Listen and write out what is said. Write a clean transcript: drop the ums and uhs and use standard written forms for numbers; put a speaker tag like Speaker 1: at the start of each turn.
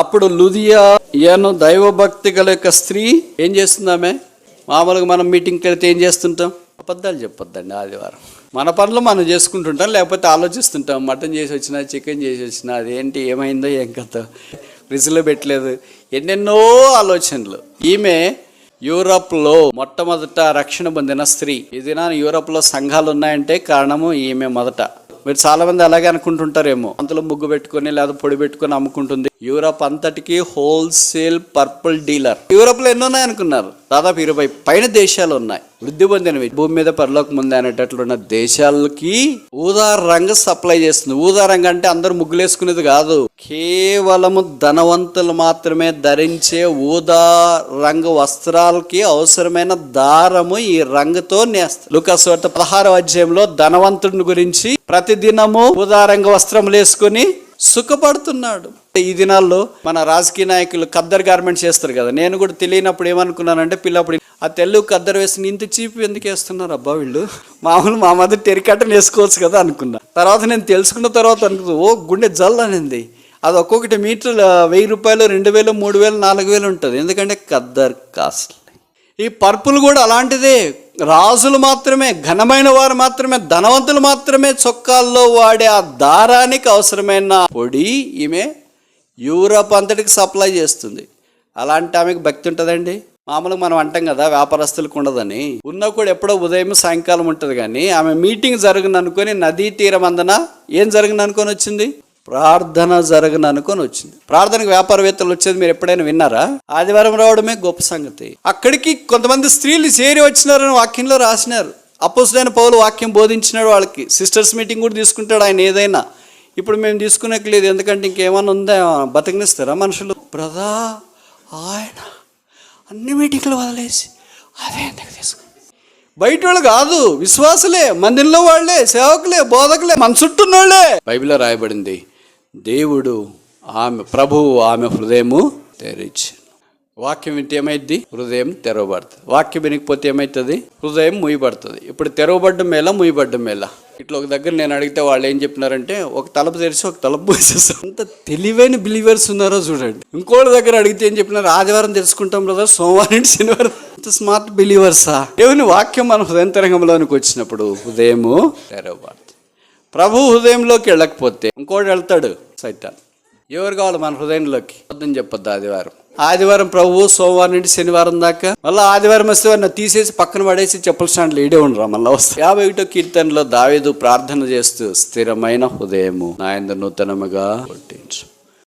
Speaker 1: అప్పుడు లుదియాను దైవభక్తి గల యొక్క స్త్రీ ఏం చేస్తుందామె? మామూలుగా మనం మీటింగ్కి వెళ్తే ఏం చేస్తుంటాం? అబద్ధాలు చెప్పొద్దండి. ఆదివారం మన పనులు మనం చేసుకుంటుంటాం, లేకపోతే ఆలోచిస్తుంటాం. మటన్ చేసి వచ్చినా, చికెన్ చేసి వచ్చినా, అదేంటి ఏమైందో ఏం కథ, ఫ్రిడ్జ్లో పెట్టలేదు, ఎన్నెన్నో ఆలోచనలు. ఈమె యూరప్లో మొట్టమొదట రక్షణ పొందిన స్త్రీ. ఈ దినాన యూరప్లో సంఘాలు ఉన్నాయంటే కారణము ఈమె మొదట. మీరు చాలా మంది అలాగే అనుకుంటుంటారేమో, అంతలో ముగ్గు పెట్టుకుని లేదా పొడి పెట్టుకుని అమ్ముకుంటుంది. యూరప్ అంతటికి హోల్సేల్ పర్పుల్ డీలర్. యూరప్ లో ఎన్నో ఉన్నాయి అనుకున్నారు, దాదాపు 20 పైన దేశాలు ఉన్నాయి వృద్ధి పొందినవి. భూమి మీద పరలోకం ఉంది అనేటట్లున్న దేశాలకి ఊదా రంగు సప్లై చేస్తుంది. ఊదా రంగు అంటే అందరూ ముగ్గులేసుకునేది కాదు, కేవలము ధనవంతులు మాత్రమే ధరించే ఊదా రంగు వస్త్రాలకి అవసరమైన దారము ఈ రంగుతో నేస్తారు. లూకాసు వార్త 16వ అధ్యాయంలో ధనవంతుడిని గురించి ప్రతిదినము ఊదా రంగు వస్త్రములు వేసుకుని సుఖపడుతున్నాడు. ఈ దినాల్లో మన రాజకీయ నాయకులు ఖద్దర్ గార్మెంట్స్ చేస్తారు కదా. నేను కూడా తెలియనప్పుడు ఏమనుకున్నానంటే, పిల్లప్పుడు ఆ తెల్లు ఖద్దరు వేసి ఇంత చీపు ఎందుకు వేస్తున్నారు అబ్బా వీళ్ళు, మామూలు మా మధ్య టెరికట్టను వేసుకోవచ్చు కదా అనుకున్నా. తర్వాత నేను తెలుసుకున్న తర్వాత అనుకుంది, ఓ గుండె జల్ అనింది. అది ఒక్కొక్కటి మీటర్ 1000 రూపాయలు, 2000, 3000, 4000 ఉంటుంది. ఎందుకంటే ఖద్దర్ కాస్ట్. ఈ పర్పుల్ కూడా అలాంటిదే. రాజులు మాత్రమే, ఘనమైన వారు మాత్రమే, ధనవంతులు మాత్రమే చొక్కాల్లో వాడే ఆ దారానికి అవసరమైన పొడి ఈమె యూరప్ అంతటికి సప్లై చేస్తుంది. అలాంటి ఆమెకు భక్తి ఉంటుందండి. మామూలుగా మనం అంటాం కదా వ్యాపారస్తులకు ఉండదని. ఉన్నా కూడా ఎప్పుడో ఉదయం సాయంకాలం ఉంటుంది. కానీ ఆమె మీటింగ్ జరుగును అనుకొని నదీ తీరం అందన ఏం జరుగును అనుకొని వచ్చింది? ప్రార్థన జరగను అనుకొని వచ్చింది. ప్రార్థనకు వ్యాపారవేత్తలు వచ్చేది మీరు ఎప్పుడైనా విన్నారా? ఆదివారం రావడమే గొప్ప సంగతి. అక్కడికి కొంతమంది స్త్రీలు చేరి వచ్చినారని వాక్యంలో రాసినారు. అపోస్తలుడైన పౌలు వాక్యం బోధించినాడు వాళ్ళకి. సిస్టర్స్ మీటింగ్ కూడా తీసుకుంటాడు ఆయన ఏదైనా. ఇప్పుడు మేము తీసుకునేట్లేదు, ఎందుకంటే ఇంకేమన్నా ఉందా, బతికినిస్తారా మనుషులు? బ్రదా ఆయన అన్ని మీటింగ్లు వదిలేసి అదే ఎందుకు తీసుకు? బయట వాళ్ళు కాదు, విశ్వాసులే, మందిరంలో వాళ్ళే, సేవకులే, బోధకులే, మన చుట్టూ ఉన్నోళ్ళే. బైబిల్లో రాయబడింది, దేవుడు ప్రభువు ఆమె హృదయము తెరిచి. వాక్యం వింటే ఏమైద్ది? హృదయం తెరవబడుతుంది. వాక్యం వినకపోతే ఏమవుతుంది? హృదయం ముయ్యబడుతుంది. ఇప్పుడు తెరవబడ్డం మేళ, ముయ్యబడ్డం మేళ. ఇట్లా ఒక దగ్గర నేను అడిగితే వాళ్ళు ఏం చెప్పినారంటే, ఒక తలుపు తెరిచి ఒక తలుపు మూసేస్తారు. అంత తెలివైన బిలీవర్స్ ఉన్నారో చూడండి. ఇంకోటి దగ్గర అడిగితే ఏం చెప్పినారు? ఆదివారం తెలుసుకుంటాం బ్రదర్, సోమవారం నుండి శనివారం. అంత స్మార్ట్ బిలీవర్సా? దేవుని వాక్యం మన హృదయం తరంగంలోనికి వచ్చినప్పుడు హృదయము తెరవబడుతుంది. ప్రభు హృదయంలోకి వెళ్ళకపోతే ఇంకోటి వెళ్తాడు, సైతాన్. ఎవరు కావాలి మన హృదయంలోకి? వద్దని చెప్పొద్దు. ఆదివారం ప్రభువు సోమవారం నుండి శనివారం దాకా. మళ్ళీ ఆదివారం వస్తే వారిని తీసేసి పక్కన పడేసి చెప్పుల స్టాండ్లు ఈడే ఉండరా మళ్ళీ వస్తే. 51వ కీర్తనలో దావీదు ప్రార్థన చేస్తూ, స్థిరమైన హృదయము నా యందు నూతనముగా పుట్టించు.